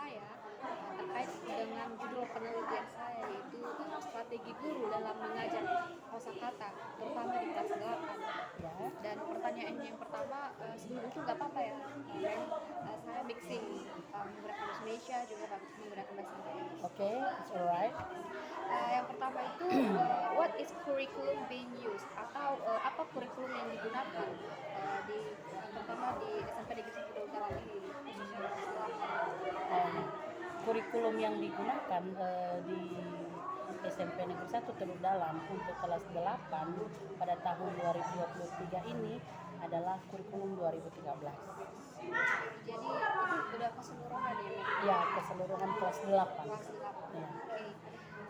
saya terkait dengan judul penelitian saya, yaitu strategi guru dalam mengajar kosakata terutama di kelas 8. Ya, Dan pertanyaan yang pertama, sebelum itu nggak apa-apa ya, Ren, saya mixing menggunakan bahasa Indonesia juga menggunakan bahasa Inggris. oke, it's alright. Yang pertama itu, what is curriculum being used, atau apa kurikulum yang digunakan di terutama di SMP Negeri 1 Utara ini, khususnya di kelas 8. Kurikulum yang digunakan di SMP Negeri 1 Teluk Dalam untuk kelas 8 pada tahun 2023 ini adalah kurikulum 2013. Jadi itu udah keseluruhan ya, Ren? Ya, keseluruhan kelas 8. Kelas 8. Ya. Oke.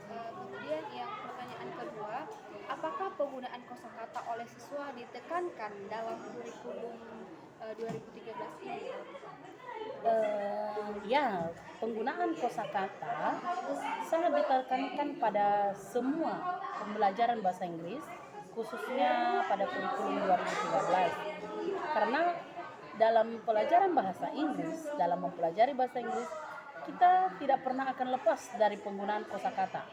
Kemudian yang pertanyaan kedua, apakah penggunaan kosakata oleh siswa ditekankan dalam kurikulum 2013 ini? Ya, penggunaan kosakata sangat ditekankan pada semua pembelajaran bahasa Inggris, khususnya pada kurikulum 2013. Karena dalam pelajaran bahasa Inggris, dalam mempelajari bahasa Inggris, kita tidak pernah akan lepas dari penggunaan kosakata.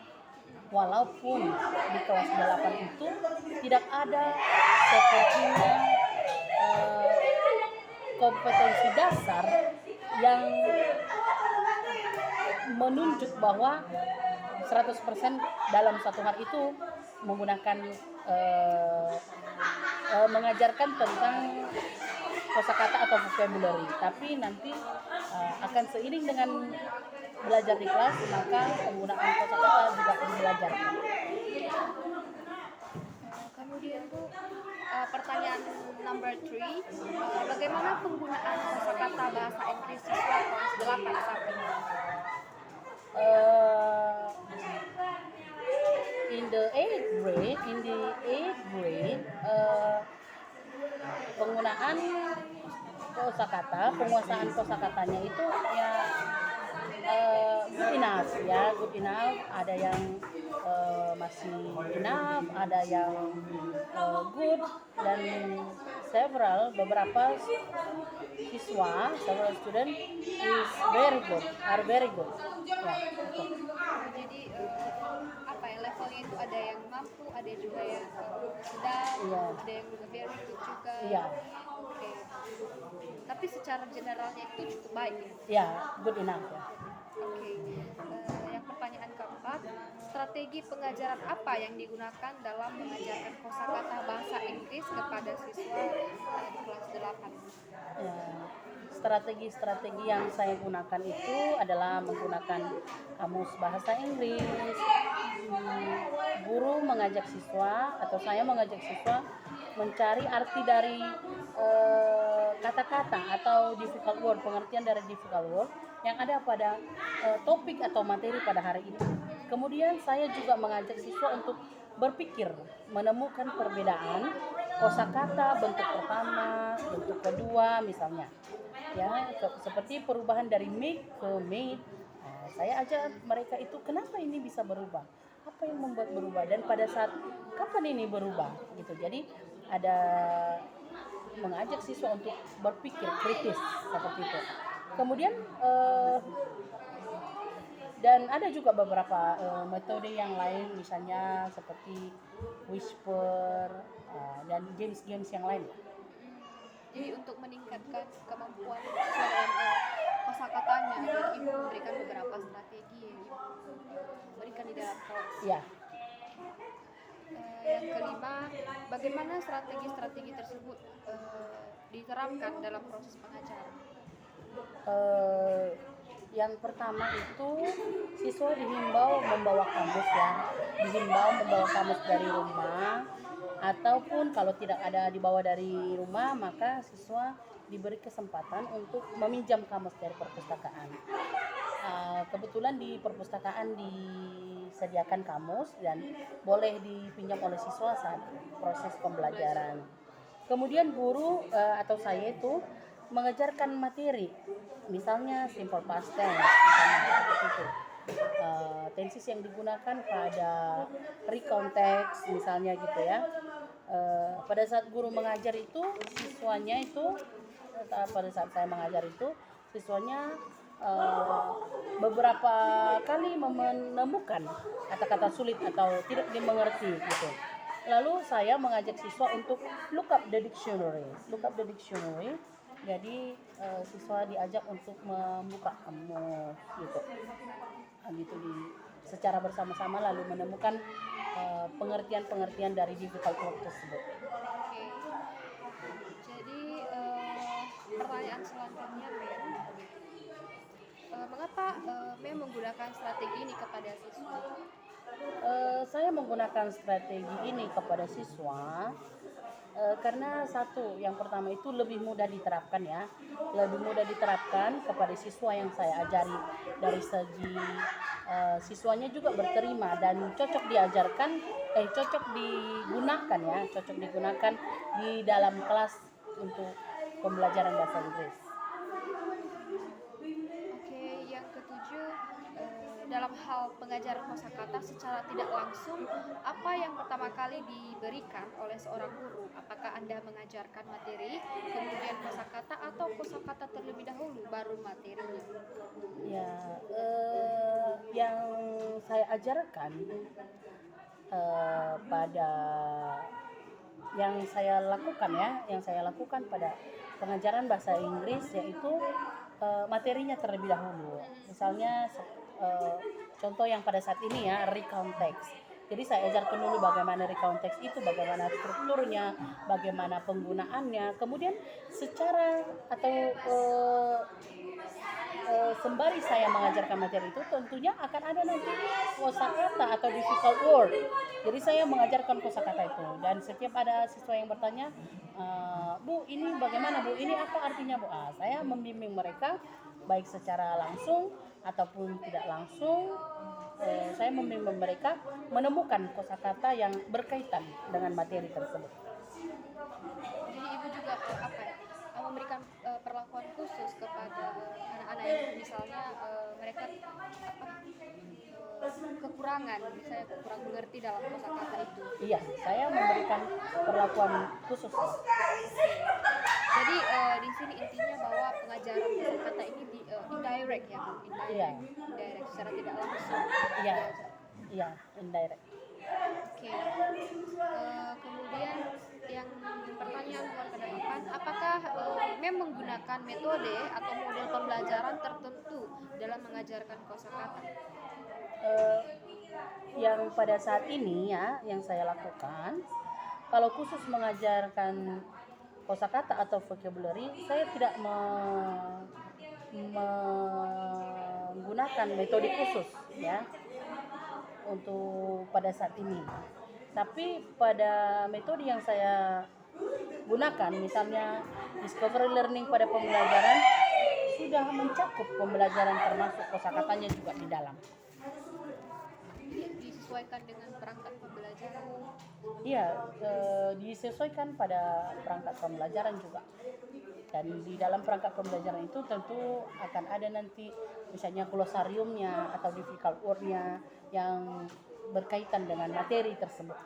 Walaupun di kelas 8 itu tidak ada sepertinya kompetensi dasar yang menunjuk bahwa 100% dalam satu hari itu menggunakan mengajarkan tentang kosakata atau vocabulary, tapi nanti akan seiring dengan belajar di kelas maka penggunaan kosakata juga dibelajarkan. Kemudian tuh pertanyaan number 3, bagaimana penggunaan kosakata bahasa Inggris siswa kelas 8 saat ini? In the eighth grade, penggunaan kosakata, penguasaan kosakatanya itu ya good enough. Ada yang masih enough, ada yang good, dan beberapa siswa, several student are very good. Ya, gitu. Jadi apa ya, levelnya itu ada yang mampu, ada juga yang sedang, Iya. ada yang juga very good juga. Iya. Oke. Tapi secara generalnya itu cukup baik ya. Ya, good enough ya. Oke. Yang pertanyaan keempat, strategi pengajaran apa yang digunakan dalam mengajarkan kosakata bahasa Inggris kepada siswa di kelas 8? Ya, strategi-strategi yang saya gunakan itu adalah menggunakan kamus bahasa Inggris. Guru mengajak siswa atau saya mengajak siswa mencari arti dari kata-kata atau difficult word, pengertian dari difficult word yang ada pada topik atau materi pada hari itu. Kemudian saya juga mengajak siswa untuk berpikir, menemukan perbedaan kosakata bentuk pertama, bentuk kedua misalnya. Ya, seperti perubahan dari make ke made. Nah, saya ajak mereka itu kenapa ini bisa berubah? Apa yang membuat berubah dan pada saat kapan ini berubah gitu. Jadi ada mengajak siswa untuk berpikir kritis seperti itu. Kemudian dan ada juga beberapa metode yang lain, misalnya seperti whisper dan games-games yang lain. Jadi untuk meningkatkan kemampuan siswa dalam kosakatanya, dan Ibu memberikan beberapa strategi yang Ibu berikan di dalam kelas. Ya. Yang kelima, bagaimana strategi-strategi tersebut diterapkan dalam proses pengajaran? Yang pertama itu siswa dihimbau membawa kamus ya, dihimbau membawa kamus dari rumah, ataupun kalau tidak ada dibawa dari rumah maka siswa diberi kesempatan untuk meminjam kamus dari perpustakaan. Kebetulan di perpustakaan disediakan kamus dan boleh dipinjam oleh siswa saat proses pembelajaran. Kemudian guru atau saya itu mengajarkan materi, misalnya simple past tense, misalnya seperti itu. Tenses yang digunakan pada recount text misalnya gitu ya. Pada saat guru mengajar itu siswanya itu pada saat saya mengajar itu siswanya beberapa kali menemukan kata-kata sulit atau tidak dimengerti gitu. Lalu saya mengajak siswa untuk look up the dictionary. Look up the dictionary. Jadi siswa diajak untuk membuka kamus gitu. Gitu secara bersama-sama lalu menemukan pengertian-pengertian dari difficult word tersebut. Oke. Jadi pertanyaan selanjutnya, mengapa Mem menggunakan strategi ini kepada siswa? Saya menggunakan strategi ini kepada siswa karena satu, yang pertama itu lebih mudah diterapkan ya, lebih mudah diterapkan kepada siswa yang saya ajari dari segi siswanya juga berterima dan cocok diajarkan, cocok digunakan ya, cocok digunakan di dalam kelas untuk pembelajaran bahasa Inggris. Oke, yang ketujuh, dalam hal pengajaran kosakata secara tidak langsung, apa yang pertama kali diberikan oleh seorang guru? Apakah Anda mengajarkan materi, kemudian kosakata, atau kosakata terlebih dahulu baru materinya? Ya, yang saya ajarkan pada yang saya lakukan pada pengajaran bahasa Inggris yaitu materinya terlebih dahulu. Misalnya contoh yang pada saat ini ya, recount text. Jadi saya ajarkan dulu bagaimana recount text itu, bagaimana strukturnya, bagaimana penggunaannya. Kemudian secara atau sembari saya mengajarkan materi itu tentunya akan ada nanti kosakata atau difficult word. Jadi saya mengajarkan kosakata itu dan setiap ada siswa yang bertanya, Bu ini bagaimana Bu, ini apa artinya Bu? Saya membimbing mereka baik secara langsung ataupun tidak langsung. Saya membimbing mereka menemukan kosakata yang berkaitan dengan materi tersebut. Jadi ibu juga memberikan perlakuan khusus kepada anak-anak yang misalnya mereka kekurangan, misalnya kurang mengerti dalam kosakata itu. Iya, saya memberikan perlakuan khusus. Jadi di sini intinya bahwa pengajaran kosakata ini indirect ya, Iya. indirect secara tidak langsung. Iya, iya, indirect. Oke. Kemudian yang pertanyaan luar pada depan, apakah Mem menggunakan metode atau model pembelajaran tertentu dalam mengajarkan kosakata? Yang pada saat ini ya, yang saya lakukan, kalau khusus mengajarkan kosakata atau vocabulary, saya tidak menggunakan metode khusus ya untuk pada saat ini. Tapi pada metode yang saya gunakan, misalnya discovery learning pada pembelajaran, sudah mencakup pembelajaran termasuk kosakatanya juga di dalam. Disesuaikan dengan perangkat pembelajaran. Iya, disesuaikan pada perangkat pembelajaran juga. Dan di dalam perangkat pembelajaran itu tentu akan ada nanti misalnya glosariumnya atau difficult word-nya yang berkaitan dengan materi tersebut.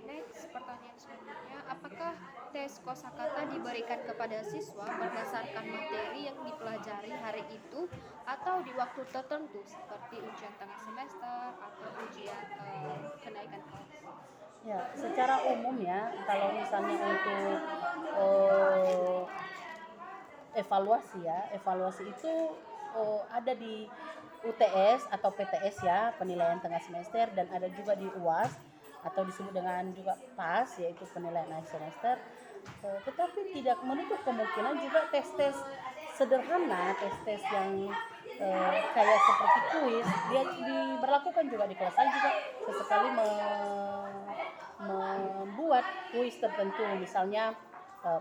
Next, pertanyaan selanjutnya, apakah tes kosakata diberikan kepada siswa berdasarkan materi yang dipelajari hari itu atau di waktu tertentu seperti ujian tengah semester atau ujian kenaikan kelas? Ya, secara umum ya, kalau misalnya untuk evaluasi itu ada di UTS atau PTS ya, penilaian tengah semester, dan ada juga di UAS atau disebut dengan juga PAS, yaitu penilaian akhir semester. Tetapi tidak menutup kemungkinan juga tes-tes sederhana, tes-tes yang kayak seperti kuis dia diberlakukan juga di kelas. Saya juga sesekali membuat kuis tertentu, misalnya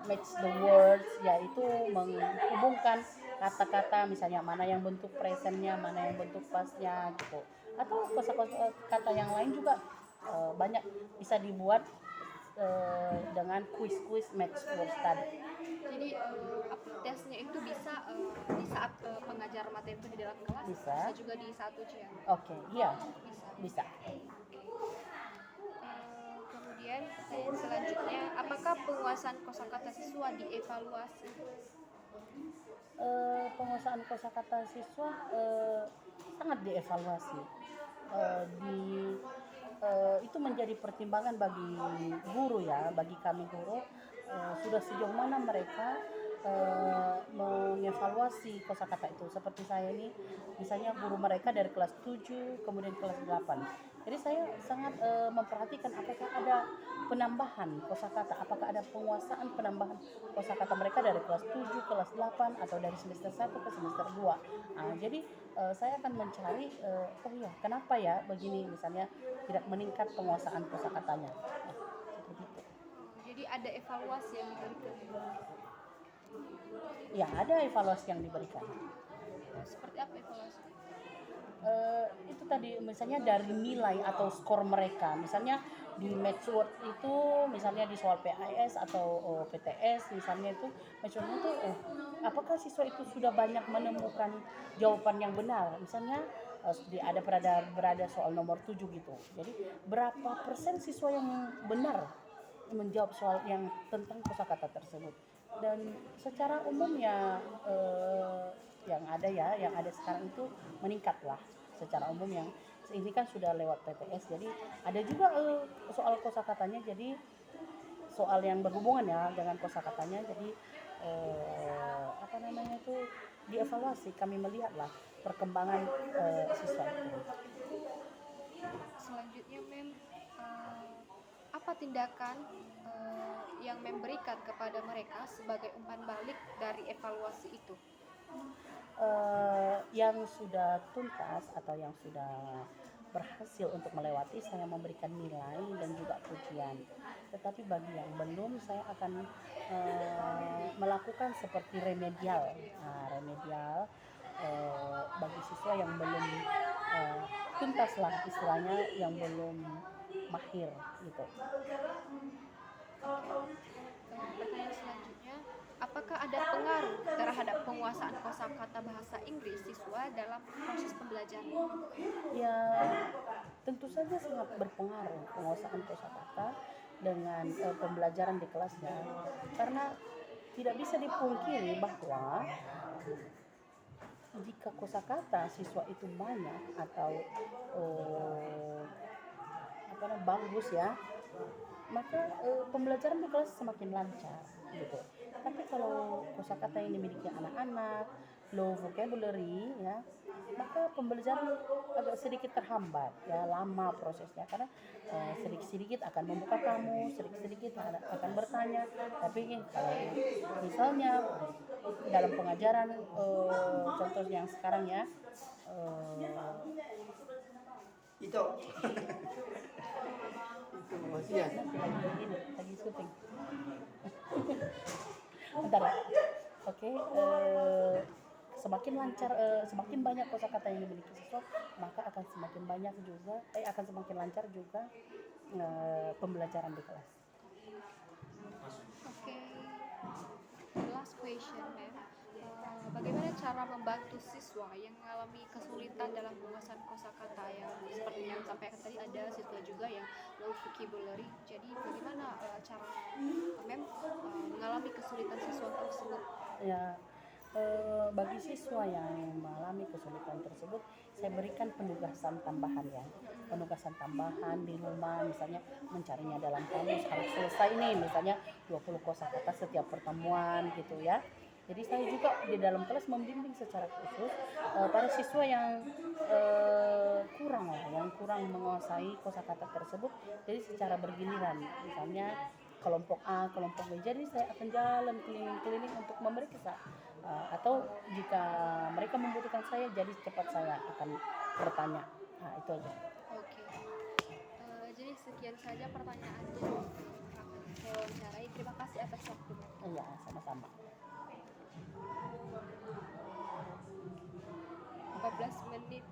match the words, yaitu menghubungkan kata-kata, misalnya mana yang bentuk presentnya, mana yang bentuk pastnya gitu, atau kata yang lain juga banyak bisa dibuat dengan kuis-kuis match word study. Jadi tesnya itu bisa di saat pengajar materi itu di dalam kelas, Bisa juga di saat ujian. Oke, iya bisa. Kemudian selanjutnya, apakah penguasaan kosakata siswa dievaluasi? penguasaan kosakata siswa sangat dievaluasi. Di itu menjadi pertimbangan bagi guru ya, bagi kami guru, sudah sejauh mana mereka mengevaluasi kosakata itu. Seperti saya ini, misalnya guru mereka dari kelas 7 kemudian kelas 8. Jadi saya sangat memperhatikan apakah ada penambahan kosakata, apakah ada penguasaan penambahan kosakata mereka dari kelas 7, kelas 8 atau dari semester 1 ke semester 2. Jadi saya akan mencari oh ya, kenapa ya begini, misalnya tidak meningkat penguasaan kosakatanya. Seperti itu. Jadi ada evaluasi yang diberikan. Ya, ada evaluasi yang diberikan. Seperti apa evaluasi? Itu tadi misalnya dari nilai atau skor mereka, misalnya di Matchword itu, misalnya di soal PAS atau PTS, misalnya itu Matchword itu apakah siswa itu sudah banyak menemukan jawaban yang benar, misalnya ada berada soal nomor 7 gitu, jadi berapa persen siswa yang benar menjawab soal yang tentang kosakata tersebut. Dan secara umum ya yang ada sekarang itu meningkat lah secara umum. Yang ini kan sudah lewat PTS, jadi ada juga soal kosakatanya, jadi soal yang berhubungan ya dengan kosakatanya, jadi dievaluasi, kami melihatlah perkembangan siswa itu. Selanjutnya Mem, apa tindakan yang memberikan kepada mereka sebagai umpan balik dari evaluasi itu? Yang sudah tuntas atau yang sudah berhasil untuk melewati, saya memberikan nilai dan juga pujian. Tetapi bagi yang belum, saya akan melakukan seperti remedial. Remedial bagi siswa yang belum tuntas lah istilahnya, yang belum mahir gitu. Pertanyaan selanjutnya, apakah ada pengaruh terhadap penguasaan kosakata bahasa Inggris siswa dalam proses pembelajaran? Ya, tentu saja sangat berpengaruh penguasaan kosakata dengan pembelajaran di kelasnya, karena tidak bisa dipungkiri bahwa jika kosakata siswa itu banyak atau bagus ya, maka pembelajaran di kelas semakin lancar gitu. Tapi kalau kosakata yang dimiliki anak-anak low vocabulary ya, maka pembelajaran agak sedikit terhambat ya, lama prosesnya, karena sedikit-sedikit akan membuka kamus, sedikit-sedikit akan bertanya. Tapi kalau misalnya dalam pengajaran contoh yang sekarang ya, itu ya, lagi syuting. Bentar ya. Oke, semakin lancar, semakin banyak kosakata yang dimiliki siswa, maka akan semakin banyak juga, akan semakin lancar juga pembelajaran di kelas. Oke, last question, Mem. Bagaimana cara membantu siswa yang mengalami kesulitan dalam penguasaan kosakata, yang seperti yang sampaikan tadi, ada siswa juga yang low vocabulary. Jadi bagaimana cara Mem mengalami kesulitan siswa tersebut? Ya, bagi siswa yang mengalami kesulitan tersebut, saya berikan penugasan tambahan ya. Penugasan tambahan di rumah, misalnya mencarinya dalam kamus, harus selesai nih misalnya 20 kosakata setiap pertemuan gitu ya. Jadi saya juga di dalam kelas membimbing secara khusus para siswa yang kurang menguasai kosakata tersebut. Jadi secara bergiliran, misalnya kelompok A, kelompok B. Jadi saya akan jalan keliling-keliling untuk memeriksa, atau jika mereka membutuhkan saya, jadi cepat saya akan bertanya. Itu aja. Oke. Jadi sekian saja pertanyaannya yang akan saya wawancarai. Terima kasih atas waktunya. Iya, sama-sama. 14 menit